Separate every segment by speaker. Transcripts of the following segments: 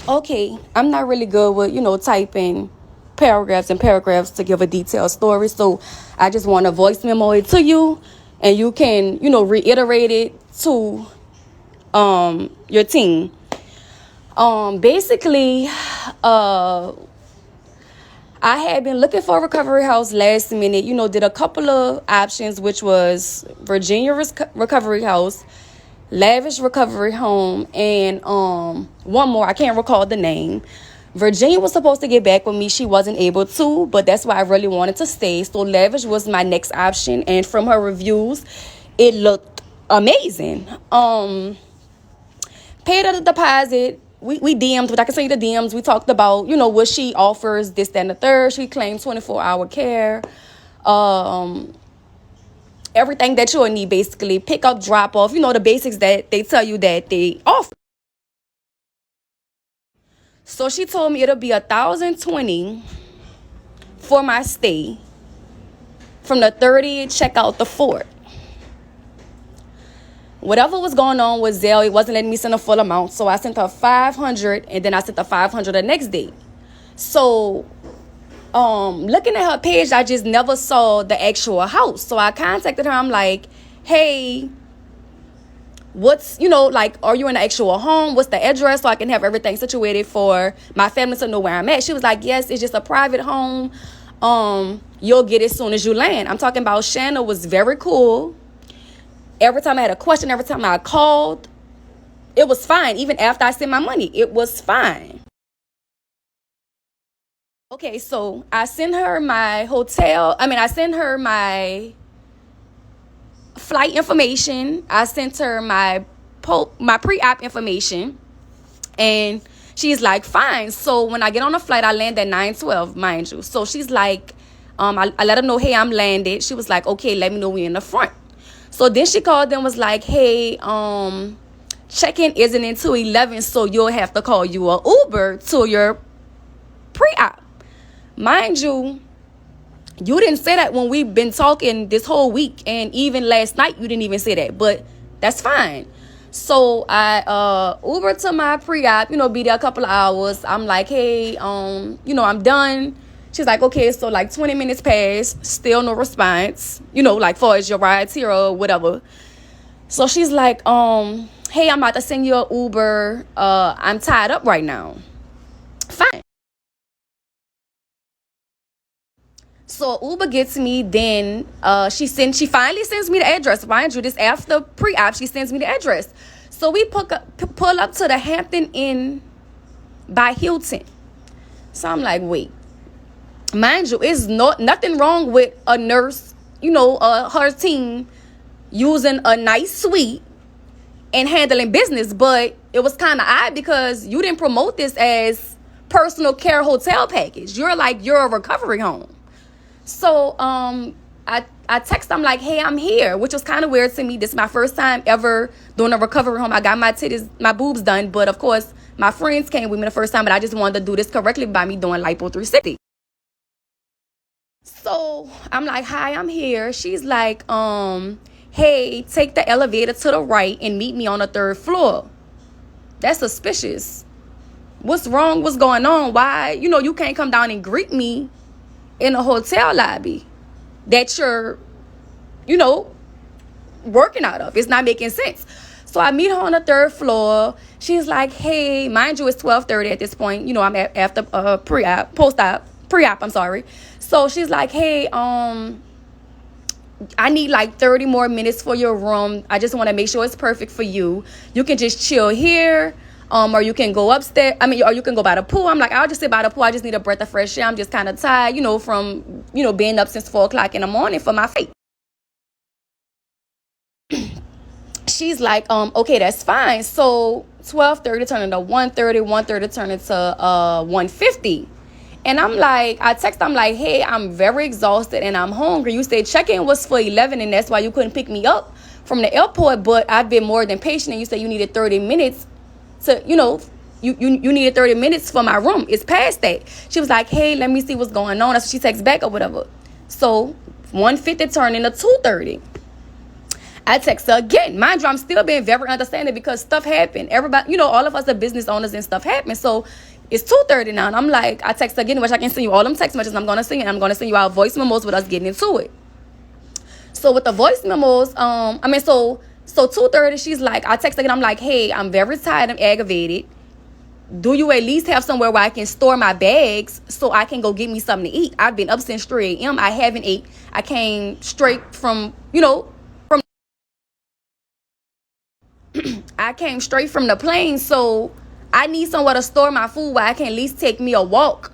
Speaker 1: Okay, I'm not really good with, typing paragraphs and paragraphs to give a detailed story. So I just want to voice memo it to you, and you can, reiterate it to your team. Basically, I had been looking for a recovery house last minute, did a couple of options, which was Virginia Recovery House, Lavish Recovery Home, and one more. I can't recall the name. Virginia was supposed to get back with me. She wasn't able to, but that's why I really wanted to stay. So Lavish was my next option, and from her reviews, it looked amazing. Paid her the deposit. We DM'd, but I can send you the DMs. We talked about, what she offers, this, that, and the third. She claimed 24-hour care. Everything that you'll need, basically. Pick up, drop off, the basics that they tell you that they offer. So she told me it'll be $1,020 for my stay. From the 30th, check out the 4th. Whatever was going on with Zelle, it wasn't letting me send a full amount. So I sent her $500, and then I sent her $500 the next day. So, looking at her page, I just never saw the actual house. So I contacted her. I'm like, hey, what's, are you in the actual home? What's the address so I can have everything situated for my family to know where I'm at? She was like, yes, it's just a private home. You'll get it as soon as you land. I'm talking about Shanna was very cool. Every time I had a question, every time I called, it was fine. Even after I sent my money, it was fine. Okay, so I sent her my I sent her my flight information. I sent her my pre-op information. And she's like, fine. So when I get on the flight, I land at 9:12, mind you. So she's like, I let her know, hey, I'm landed. She was like, okay, let me know when you're in the front. So then she called and was like, hey, check-in isn't until 11, so you'll have to call you an Uber to your pre-op. Mind you, you didn't say that when we've been talking this whole week, and even last night you didn't even say that, but that's fine. So I Ubered to my pre-op, be there a couple of hours. I'm like, hey, I'm done. She's like, okay, so like 20 minutes passed, still no response, like far as your ride's here or whatever. So she's like, hey, I'm about to send you an Uber. I'm tied up right now. Fine. So Uber gets me, then she finally sends me the address. Mind you, this after pre-op, she sends me the address. So we pull up to the Hampton Inn by Hilton. So I'm like, wait. Mind you, it's nothing wrong with a nurse, her team using a nice suite and handling business, but it was kind of odd because you didn't promote this as personal care hotel package. You're a recovery home. So I text them like, hey, I'm here, which was kind of weird to me. This is my first time ever doing a recovery home. I got my boobs done, but of course my friends came with me the first time, but I just wanted to do this correctly by me doing lipo 360. So I'm like, hi, I'm here. She's like, hey, take the elevator to the right and meet me on the 3rd floor. That's suspicious. What's wrong? What's going on? Why, you can't come down and greet me in a hotel lobby that you're, working out of. It's not making sense. So I meet her on the 3rd floor. She's like, hey, mind you, it's 12:30 at this point. I'm after pre-op, I'm sorry. So she's like, hey, I need like 30 more minutes for your room. I just want to make sure it's perfect for you. You can just chill here. Or you can go upstairs. Or you can go by the pool. I'm like, I'll just sit by the pool. I just need a breath of fresh air. I'm just kind of tired, from, being up since 4 o'clock in the morning for my fight. She's like, okay, that's fine. So 12:30 turned into 1:30, 1:30 turned into 1:50. And I text, I'm like, hey, I'm very exhausted and I'm hungry. You said check-in was for 11 and that's why you couldn't pick me up from the airport. But I've been more than patient and you said you needed 30 minutes to, you needed 30 minutes for my room. It's past that. She was like, hey, let me see what's going on. That's what she texts back or whatever. So 1:50 turned into 2:30. I text her again. Mind you, I'm still being very understanding because stuff happened. Everybody, all of us are business owners and stuff happened. So it's 2:30 now. And I'm like, I text her again, which I can send you all them text messages I'm going to send you. And I'm going to send you our voice memos with us getting into it. So with the voice memos, so 2:30, she's like, I text her again. I'm like, hey, I'm very tired. I'm aggravated. Do you at least have somewhere where I can store my bags so I can go get me something to eat? I've been up since 3 a.m. I haven't ate. I came straight from, I came straight from the plane, so I need somewhere to store my food where I can at least take me a walk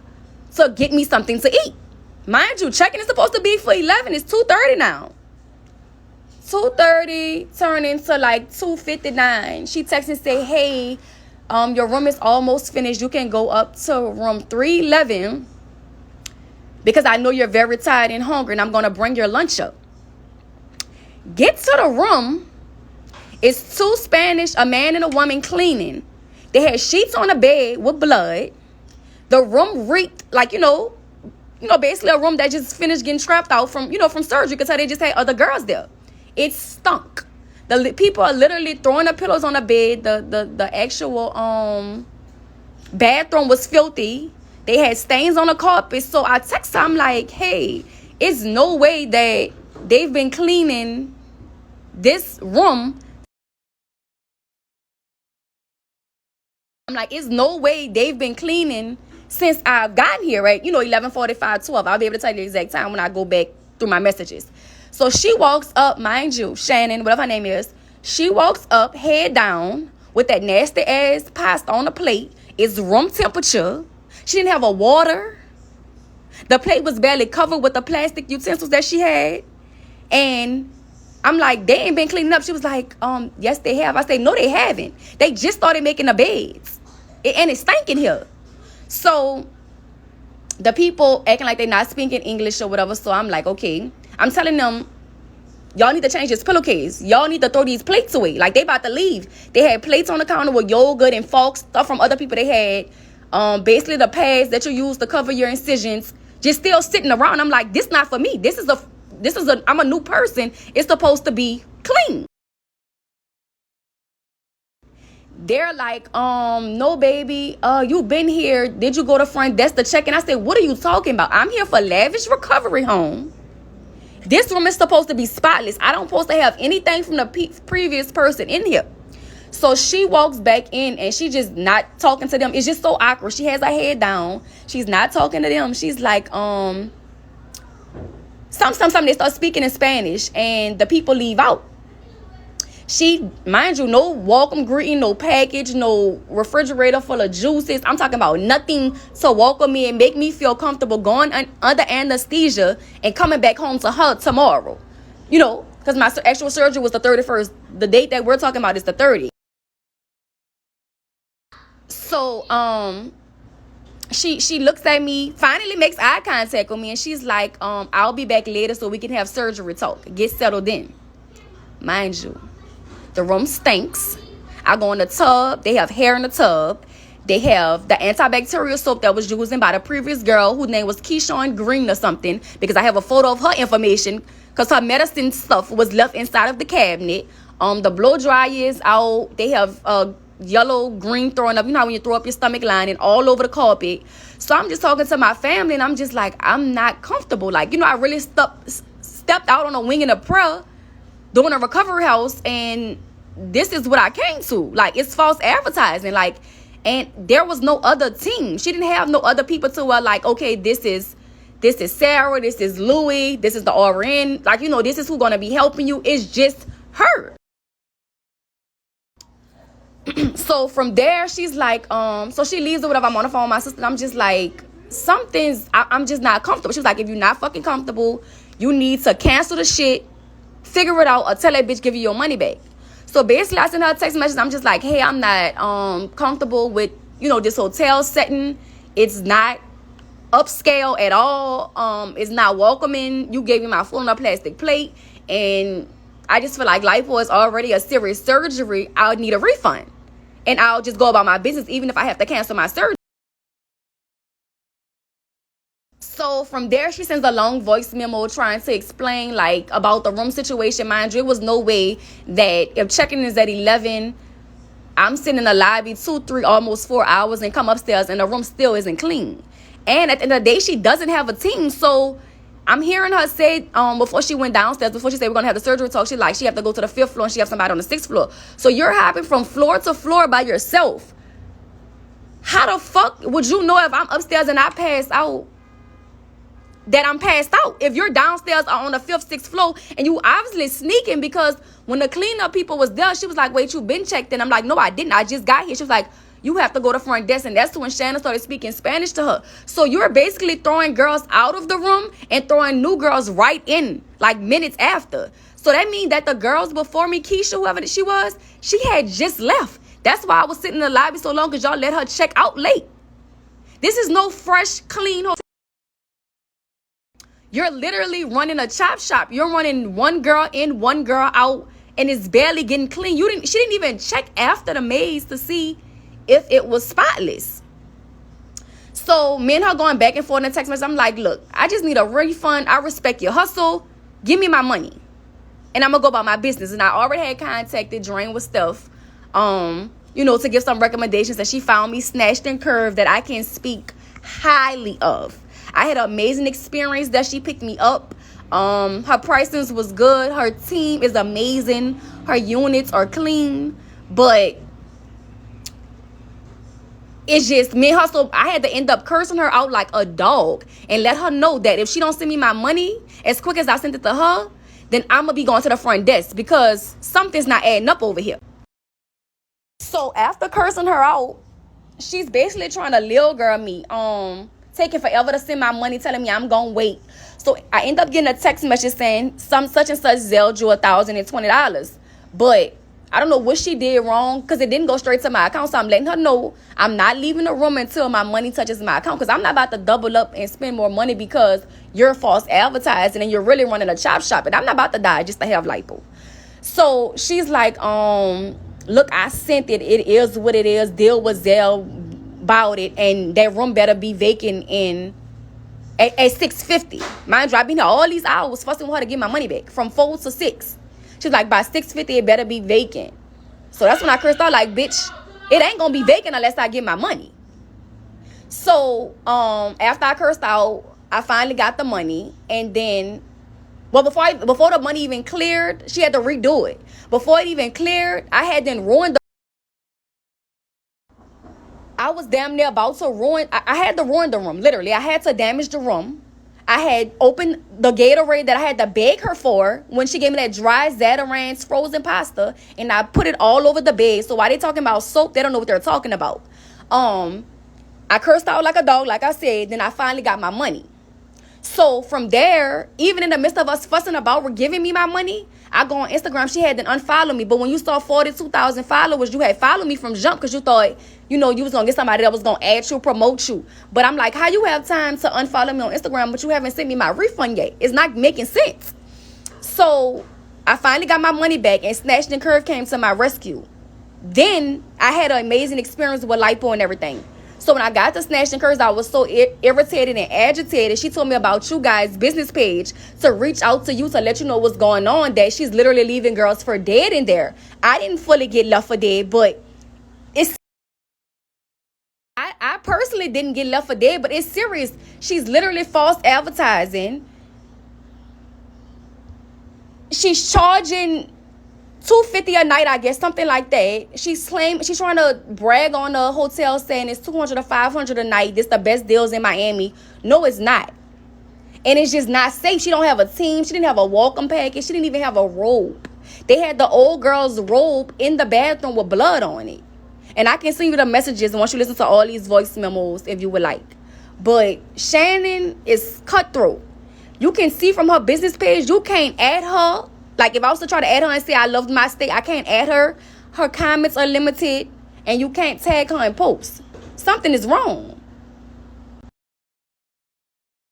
Speaker 1: to get me something to eat. Mind you, check-in is supposed to be for 11. It's 2:30 now. 2:30 turning to like 2:59. She texts and say, hey, your room is almost finished. You can go up to room 311 because I know you're very tired and hungry, and I'm going to bring your lunch up. Get to the room. It's two Spanish, a man and a woman cleaning. They had sheets on the bed with blood. The room reeked like, basically a room that just finished getting strapped out from surgery because they just had other girls there. It stunk. The people are literally throwing the pillows on the bed. The actual bathroom was filthy. They had stains on the carpet. So I text her, I'm like, hey, it's no way that they've been cleaning this room. I'm like, it's no way they've been cleaning since I've gotten here, right? 11:45, 12. I'll be able to tell you the exact time when I go back through my messages. So she walks up, mind you, Shannon, whatever her name is. She walks up, head down, with that nasty ass pasta on the plate. It's room temperature. She didn't have a water. The plate was barely covered with the plastic utensils that she had. And I'm like, they ain't been cleaning up. She was like, yes, they have. I say, no, they haven't. They just started making the beds. And it's stinking here. So the people acting like they're not speaking English or whatever. So I'm like, okay. I'm telling them, y'all need to change this pillowcase. Y'all need to throw these plates away. Like, they about to leave. They had plates on the counter with yogurt and forks, stuff from other people. They had basically the pads that you use to cover your incisions just still sitting around. I'm like, this not for me. I'm a new person. It's supposed to be clean. They're like, no, baby, you've been here. Did you go to front desk to check in? I said, what are you talking about? I'm here for Lavish Recovery Home. This room is supposed to be spotless. I don't supposed to have anything from the previous person in here. So she walks back in and she just not talking to them. It's just so awkward. She has her head down. She's not talking to them. She's like, sometimes they start speaking in Spanish and the people leave out. She, mind you, no welcome greeting, no package, no refrigerator full of juices. I'm talking about nothing to welcome me and make me feel comfortable going under anesthesia and coming back home to her tomorrow. Because my actual surgery was the 31st. The date that we're talking about is the 30th. So, she looks at me, finally makes eye contact with me, and she's like, I'll be back later so we can have surgery talk. Get settled in. Mind you, the room stinks. I go in the tub. They have hair in the tub. They have the antibacterial soap that was used by the previous girl whose name was Keyshawn Green or something, because I have a photo of her information because her medicine stuff was left inside of the cabinet. The blow dryer is out. They have yellow, green throwing up. You know how when you throw up your stomach lining all over the carpet. So I'm just talking to my family and I'm just like, I'm not comfortable. Like, I really stepped out on a wing in a prayer doing a recovery house, and this is what I came to. Like, it's false advertising. Like, and there was no other team. She didn't have no other people to her. Like, okay, this is Sarah, this is Louie, this is the RN. Like, this is who's gonna be helping you. It's just her. So from there, she's like, so she leaves or whatever. I'm on the phone with my sister. I'm just like, I'm just not comfortable. She was like, if you're not fucking comfortable, you need to cancel the shit, figure it out, or tell that bitch give you your money back. So basically, I sent her a text message. I'm just like, hey, I'm not comfortable with, this hotel setting. It's not upscale at all. It's not welcoming. You gave me my food on a plastic plate. And I just feel like lipo is already a serious surgery. I would need a refund. And I'll just go about my business even if I have to cancel my surgery. So So from there, she sends a long voice memo trying to explain like about the room situation. Mind you, it was no way that if check-in is at 11, I'm sitting in the lobby 2, 3, almost 4 hours and come upstairs and the room still isn't clean. And at the end of the day, she doesn't have a team. So I'm hearing her say before she went downstairs, before she said we're going to have the surgery talk, she have to go to the 5th floor and she have somebody on the 6th floor. So you're hopping from floor to floor by yourself. How the fuck would you know if I'm upstairs and I pass out that I'm passed out? If you're downstairs or on the 5th, 6th floor and you obviously sneaking, because when the cleanup people was there, she was like, wait, you been checked in? I'm like, no, I didn't. I just got here. She was like, you have to go to front desk. And that's when Shannon started speaking Spanish to her. So you're basically throwing girls out of the room and throwing new girls right in, like minutes after. So that means that the girls before me, Keisha, whoever she was, she had just left. That's why I was sitting in the lobby so long, because y'all let her check out late. This is no fresh, clean hotel. You're literally running a chop shop. You're running one girl in, one girl out, and it's barely getting clean. She didn't even check after the maids to see if it was spotless. So me and her going back and forth in the text message. I'm like, look, I just need a refund. I respect your hustle. Give me my money. And I'm going to go about my business. And I already had contacted Drain with stuff, to give some recommendations. And she found me snatched and curved that I can speak highly of. I had an amazing experience that she picked me up. Her pricing was good. Her team is amazing. Her units are clean. But it's just me and her. So I had to end up cursing her out like a dog and let her know that if she don't send me my money as quick as I sent it to her, then I'm going to be going to the front desk, because something's not adding up over here. So after cursing her out, she's basically trying to lil girl me, taking forever to send my money, telling me I'm going to wait. So I end up getting a text message saying some such and such Zelled you $1,020. But I don't know what she did wrong, because it didn't go straight to my account. So I'm letting her know I'm not leaving the room until my money touches my account, because I'm not about to double up and spend more money because you're false advertising and you're really running a chop shop. And I'm not about to die just to have lipo. So she's like, look, I sent it. It is what it is. Deal with Zell about it. And that room better be vacant at 6:50. Mind you, I've been here all these hours fussing with her to get my money back from 4 to 6. She's like, by 6:50, it better be vacant. So that's when I cursed out, like, bitch, it ain't gonna be vacant unless I get my money. So after I cursed out, I finally got the money. And then, well, before the money even cleared, she had to redo it. Before it even cleared, I had then ruined I was damn near about to ruin. I had to ruin the room, literally. I had to damage the room. I had opened the Gatorade that I had to beg her for when she gave me that dry Zatarain's frozen pasta, and I put it all over the bed. So while they talking about soap, they don't know what they're talking about. I cursed out like a dog, like I said. Then I finally got my money. So from there, even in the midst of us fussing about her giving me my money, I go on Instagram. She had to unfollow me. But when you saw 42,000 followers, you had followed me from jump, because you thought, you was going to get somebody that was going to add you, promote you. But I'm like, how you have time to unfollow me on Instagram, but you haven't sent me my refund yet? It's not making sense. So I finally got my money back, and Snatched and Curve came to my rescue. Then I had an amazing experience with lipo and everything. So when I got to Snatched and Curves, I was so irritated and agitated. She told me about you guys' business page to reach out to you to let you know what's going on, that she's literally leaving girls for dead in there. I didn't fully get left for dead, but I personally didn't get left for dead, but it's serious. She's literally false advertising. She's charging $250 a night, I guess, something like that. She's trying to brag on the hotel, saying it's $200 or $500 a night. This the best deals in Miami. No, it's not. And it's just not safe. She don't have a team. She didn't have a welcome package. She didn't even have a robe. They had the old girl's robe in the bathroom with blood on it. And I can send you the messages once you listen to all these voice memos if you would like. But Shannon is cutthroat. You can see from her business page, you can't add her. Like, if I was to try to add her and say I loved my state, I can't add her. Her comments are limited, and you can't tag her in posts. Something is wrong.